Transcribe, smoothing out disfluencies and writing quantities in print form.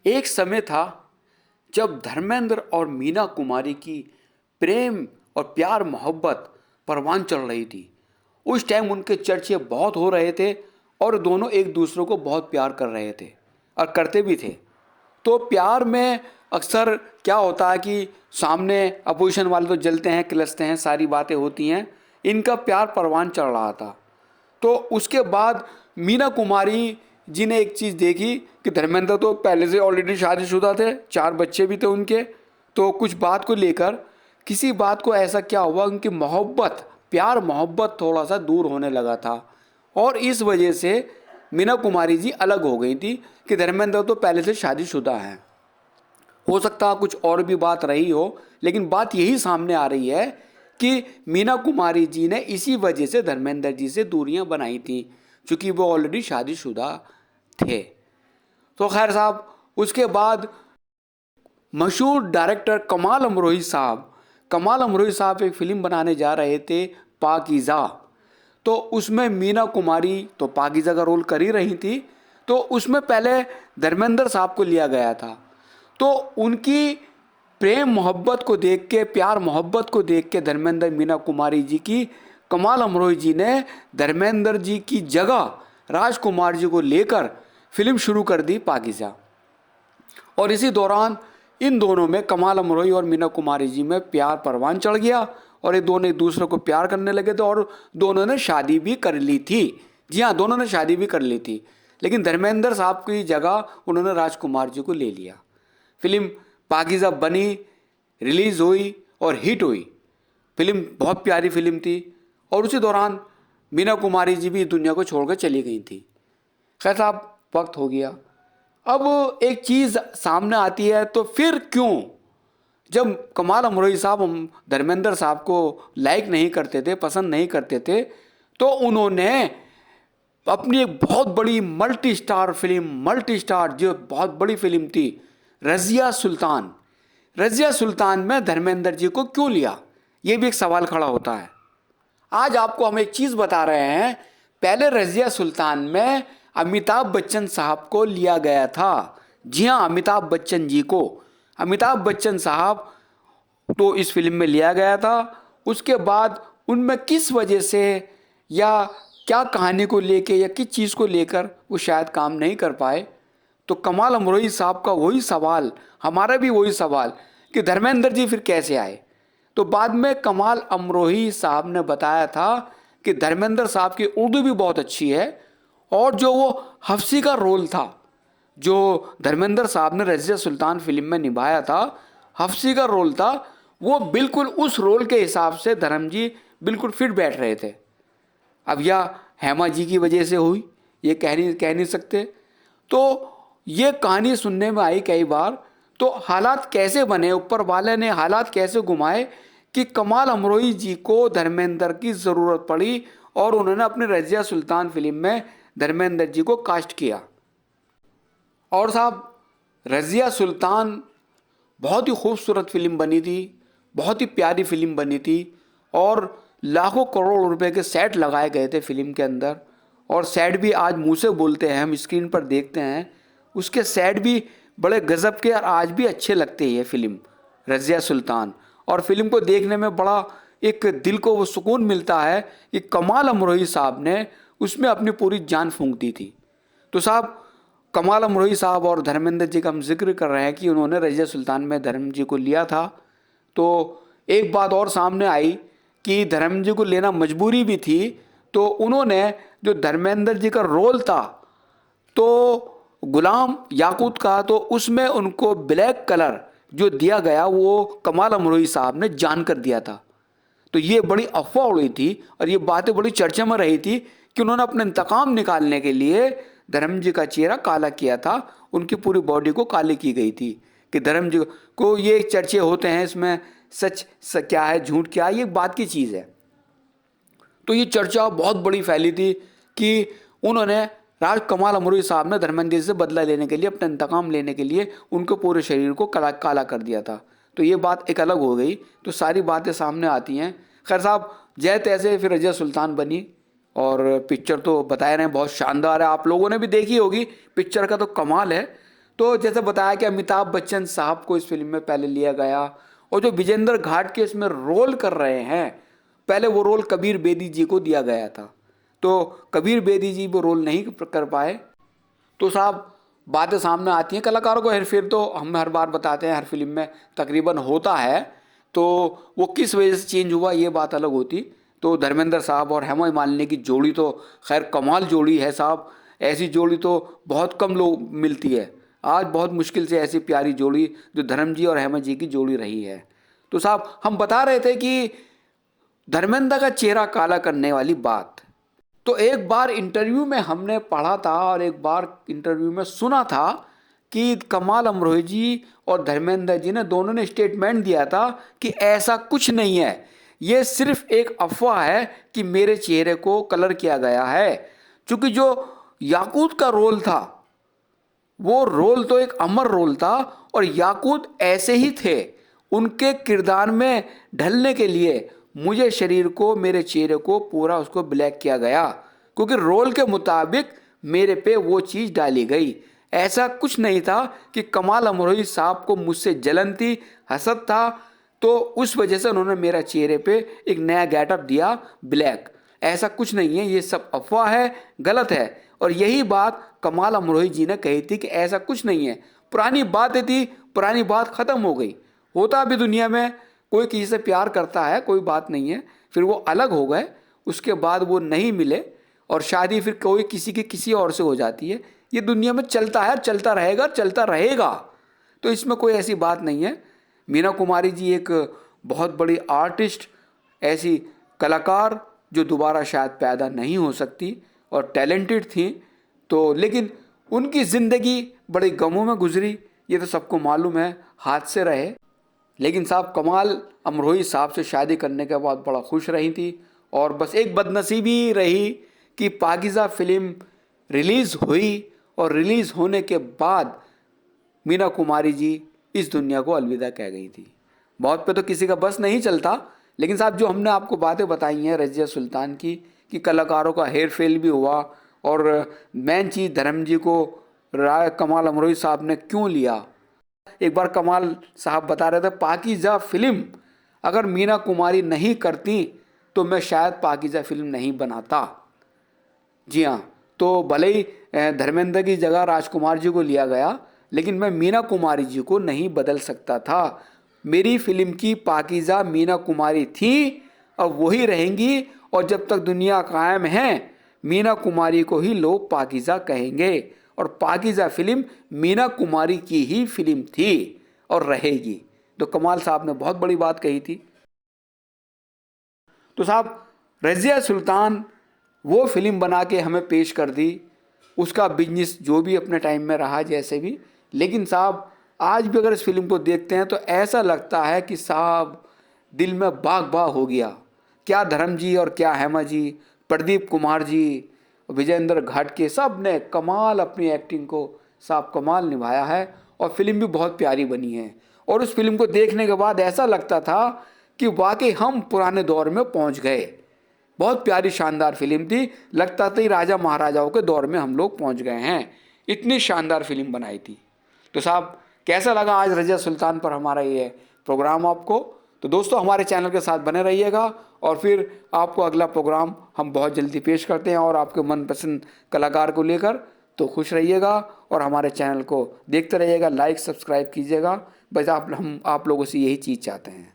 एक समय था जब धर्मेंद्र और मीना कुमारी की प्रेम और प्यार मोहब्बत परवान चढ़ रही थी। उस टाइम उनके चर्चे बहुत हो रहे थे और दोनों एक दूसरे को बहुत प्यार कर रहे थे और करते भी थे। तो प्यार में अक्सर क्या होता है कि सामने अपोजिशन वाले तो जलते हैं, किलसते हैं, सारी बातें होती हैं। इनका प्यार परवान चढ़ रहा था। तो उसके बाद मीना कुमारी जी ने एक चीज़ देखी कि धर्मेंद्र तो पहले से ऑलरेडी शादीशुदा थे, 4 बच्चे भी थे उनके। तो कुछ बात को लेकर, किसी बात को ऐसा क्या हुआ, उनकी मोहब्बत, प्यार मोहब्बत थोड़ा सा दूर होने लगा था। और इस वजह से मीना कुमारी जी अलग हो गई थी कि धर्मेंद्र तो पहले से शादीशुदा हैं। हो सकता है कुछ और भी बात रही हो, लेकिन बात यही सामने आ रही है कि मीना कुमारी जी ने इसी वजह से धर्मेंद्र जी से दूरियां बनाई थी, क्योंकि वो ऑलरेडी शादीशुदा थे। तो खैर साहब, उसके बाद मशहूर डायरेक्टर कमाल अमरोही साहब एक फिल्म बनाने जा रहे थे, पाकीज़ा। तो उसमें मीना कुमारी तो पाकीज़ा का रोल कर ही रही थी। तो उसमें पहले धर्मेंद्र साहब को लिया गया था। तो उनकी प्रेम मोहब्बत को देख के, प्यार मोहब्बत को देख के धर्मेंद्र मीना कुमारी जी की, कमाल अमरोही जी ने धर्मेंद्र जी की जगह राजकुमार जी को लेकर फिल्म शुरू कर दी, पाकीज़ा। और इसी दौरान इन दोनों में, कमाल अमरोही और मीना कुमारी जी में प्यार परवान चढ़ गया और ये दोनों एक दूसरे को प्यार करने लगे थे और दोनों ने शादी भी कर ली थी। जी हाँ, दोनों ने शादी भी कर ली थी। लेकिन धर्मेंद्र साहब की जगह उन्होंने राजकुमार जी को ले लिया। फिल्म पाकीज़ा बनी, रिलीज़ हुई और हिट हुई। फिल्म बहुत प्यारी फिल्म थी। और उसी दौरान मीना कुमारी जी भी दुनिया को छोड़कर चली गई थी। खैर साहब, वक्त हो गया। अब एक चीज़ सामने आती है, तो फिर क्यों, जब कमाल अमरोही साहब हम धर्मेंद्र साहब को लाइक नहीं करते थे, पसंद नहीं करते थे, तो उन्होंने अपनी एक बहुत बड़ी मल्टी स्टार जो बहुत बड़ी फिल्म थी, रज़िया सुल्तान में धर्मेंद्र जी को क्यों लिया, ये भी एक सवाल खड़ा होता है। आज आपको हम एक चीज़ बता रहे हैं। पहले रज़िया सुल्तान में अमिताभ बच्चन साहब को लिया गया था। जी हाँ, अमिताभ बच्चन जी को, अमिताभ बच्चन साहब तो इस फिल्म में लिया गया था। उसके बाद उनमें किस वजह से या क्या कहानी को लेके या किस चीज़ को लेकर वो शायद काम नहीं कर पाए। तो कमाल अमरोही साहब का वही सवाल, हमारा भी वही सवाल कि धर्मेंद्र जी फिर कैसे आए। तो बाद में कमाल अमरोही साहब ने बताया था कि धर्मेंद्र साहब की उर्दू भी बहुत अच्छी है और जो वो हफ्सी का रोल था, जो धर्मेंद्र साहब ने रज़िया सुल्तान फिल्म में निभाया था, हफ्सी का रोल था, वो बिल्कुल उस रोल के हिसाब से धर्म जी बिल्कुल फिट बैठ रहे थे। अब यह हेमा जी की वजह से हुई, ये कह नहीं सकते। तो ये कहानी सुनने में आई कई बार। तो हालात कैसे बने, ऊपर वाले ने हालात कैसे घुमाए कि कमाल अमरोही जी को धर्मेंद्र की ज़रूरत पड़ी और उन्होंने अपनी रज़िया सुल्तान फिल्म में धर्मेंद्र जी को कास्ट किया। और साहब, रज़िया सुल्तान बहुत ही खूबसूरत फिल्म बनी थी, बहुत ही प्यारी फिल्म बनी थी और लाखों करोड़ रुपए के सेट लगाए गए थे फिल्म के अंदर। और सेट भी आज मुंह से बोलते हैं, हम स्क्रीन पर देखते हैं, उसके सेट भी बड़े गज़ब के और आज भी अच्छे लगते हैं ये फिल्म रज़िया सुल्तान। और फिल्म को देखने में बड़ा एक दिल को वो सुकून मिलता है कि कमाल अमरोही साहब ने उसमें अपनी पूरी जान फूंक दी थी। तो साहब, कमाल अमरोही साहब और धर्मेंद्र जी का हम जिक्र कर रहे हैं कि उन्होंने रज़िया सुल्तान में धर्म जी को लिया था। तो एक बात और सामने आई कि धर्म जी को लेना मजबूरी भी थी। तो उन्होंने जो धर्मेंद्र जी का रोल था, तो गुलाम याकूत का, तो उसमें उनको ब्लैक कलर जो दिया गया वो कमाल अमरोही साहब ने जान कर दिया था। तो ये बड़ी अफवाह उड़ी थी और ये बातें बड़ी चर्चा में रही थी कि उन्होंने अपने इंतकाम निकालने के लिए धर्म जी का चेहरा काला किया था, उनकी पूरी बॉडी को काली की गई थी कि धर्म जी को, ये चर्चे होते हैं, इसमें सच क्या है झूठ क्या है, ये बात की चीज़ है। तो ये चर्चा बहुत बड़ी फैली थी कि उन्होंने कमाल अमरोही साहब ने धर्मेंद्र जी से बदला लेने के लिए, अपना इंतकाम लेने के लिए उनके पूरे शरीर को काला कर दिया था। तो ये बात एक अलग हो गई। तो सारी बातें सामने आती हैं। खैर साहब, जय तैसे फिर रज़िया सुल्तान बनी और पिक्चर तो बताए रहे हैं बहुत शानदार है, आप लोगों ने भी देखी होगी, पिक्चर का तो कमाल है। तो जैसे बताया कि अमिताभ बच्चन साहब को इस फिल्म में पहले लिया गया, और जो विजेंद्र घाट के इसमें रोल कर रहे हैं, पहले वो रोल कबीर बेदी जी को दिया गया था, तो कबीर बेदी जी वो रोल नहीं कर पाए। तो साहब बातें सामने आती हैं, कलाकारों को हेरफेर तो हम हर बार बताते हैं, हर फिल्म में तकरीबन होता है, तो वो किस वजह से चेंज हुआ ये बात अलग होती। तो धर्मेंद्र साहब और हेमा मालिनी की जोड़ी तो खैर कमाल जोड़ी है साहब, ऐसी जोड़ी तो बहुत कम लोग मिलती है, आज बहुत मुश्किल से ऐसी प्यारी जोड़ी जो धर्म जी और हेमा जी की जोड़ी रही है। तो साहब हम बता रहे थे कि धर्मेंद्र का चेहरा काला करने वाली बात, तो एक बार इंटरव्यू में हमने पढ़ा था और एक बार इंटरव्यू में सुना था कि कमाल अमरोही जी और धर्मेंद्र जी ने दोनों ने स्टेटमेंट दिया था कि ऐसा कुछ नहीं है, ये सिर्फ एक अफवाह है कि मेरे चेहरे को कलर किया गया है। क्योंकि जो याकूत का रोल था वो रोल तो एक अमर रोल था, और याकूत ऐसे ही थे, उनके किरदार में ढलने के लिए मुझे शरीर को, मेरे चेहरे को पूरा उसको ब्लैक किया गया, क्योंकि रोल के मुताबिक मेरे पे वो चीज़ डाली गई। ऐसा कुछ नहीं था कि कमाल अमरोही साहब को मुझसे जलन थी, हसद था, तो उस वजह से उन्होंने मेरा चेहरे पे एक नया गेटअप दिया ब्लैक। ऐसा कुछ नहीं है, ये सब अफवाह है, गलत है। और यही बात कमाल अमरोही जी ने कही थी कि ऐसा कुछ नहीं है, पुरानी बातें थी, पुरानी बात ख़त्म हो गई। होता भी दुनिया में, कोई किसी से प्यार करता है, कोई बात नहीं है, फिर वो अलग हो गए, उसके बाद वो नहीं मिले और शादी फिर कोई किसी की किसी और से हो जाती है, ये दुनिया में चलता है, चलता रहेगा, चलता रहेगा। तो इसमें कोई ऐसी बात नहीं है। मीना कुमारी जी एक बहुत बड़ी आर्टिस्ट, ऐसी कलाकार जो दोबारा शायद पैदा नहीं हो सकती, और टैलेंटेड थी, तो लेकिन उनकी ज़िंदगी बड़े गमों में गुजरी, ये तो सबको मालूम है, हाथ से रहे। लेकिन साहब कमाल अमरोही साहब से शादी करने के बाद बड़ा खुश रही थी, और बस एक बदनसीबी रही कि पाकीज़ा फिल्म रिलीज़ हुई, और रिलीज़ होने के बाद मीना कुमारी जी इस दुनिया को अलविदा कह गई थी। बहुत पे तो किसी का बस नहीं चलता, लेकिन साहब जो हमने आपको बातें बताई हैं रज़िया सुल्तान की, कि कलाकारों का हेर फेर भी हुआ, और मेन चीज़ धर्म जी को राय कमाल अमरोही साहब ने क्यों लिया। एक बार कमाल साहब बता रहे थे, पाकीज़ा फिल्म अगर मीना कुमारी नहीं करती तो मैं शायद पाकीज़ा फिल्म नहीं बनाता। जी हाँ, तो भले ही धर्मेंद्र की जगह राजकुमार जी को लिया गया, लेकिन मैं मीना कुमारी जी को नहीं बदल सकता था। मेरी फिल्म की पाकीज़ा मीना कुमारी थी और वही रहेंगी, और जब तक दुनिया कायम है मीना कुमारी को ही लोग पाकीज़ा कहेंगे, और पाकीज़ा फिल्म मीना कुमारी की ही फिल्म थी और रहेगी। तो कमाल साहब ने बहुत बड़ी बात कही थी। तो साहब रज़िया सुल्तान वो फिल्म बना के हमें पेश कर दी, उसका बिजनेस जो भी अपने टाइम में रहा जैसे भी, लेकिन साहब आज भी अगर इस फिल्म को देखते हैं तो ऐसा लगता है कि साहब दिल में बाग बाग हो गया। क्या धर्म जी और क्या हेमा जी, प्रदीप कुमार जी, विजेंद्र घाट के, सब ने कमाल अपनी एक्टिंग को साहब कमाल निभाया है, और फिल्म भी बहुत प्यारी बनी है। और उस फिल्म को देखने के बाद ऐसा लगता था कि वाकई हम पुराने दौर में पहुंच गए। बहुत प्यारी शानदार फिल्म थी, लगता था ही राजा महाराजाओं के दौर में हम लोग पहुंच गए हैं, इतनी शानदार फिल्म बनाई थी। तो साहब कैसा लगा आज रज़िया सुल्तान पर हमारा ये प्रोग्राम आपको? तो दोस्तों हमारे चैनल के साथ बने रहिएगा, और फिर आपको अगला प्रोग्राम हम बहुत जल्दी पेश करते हैं, और आपके मनपसंद कलाकार को लेकर। तो खुश रहिएगा और हमारे चैनल को देखते रहिएगा, लाइक सब्सक्राइब कीजिएगा। बस हम आप लोगों से यही चीज़ चाहते हैं।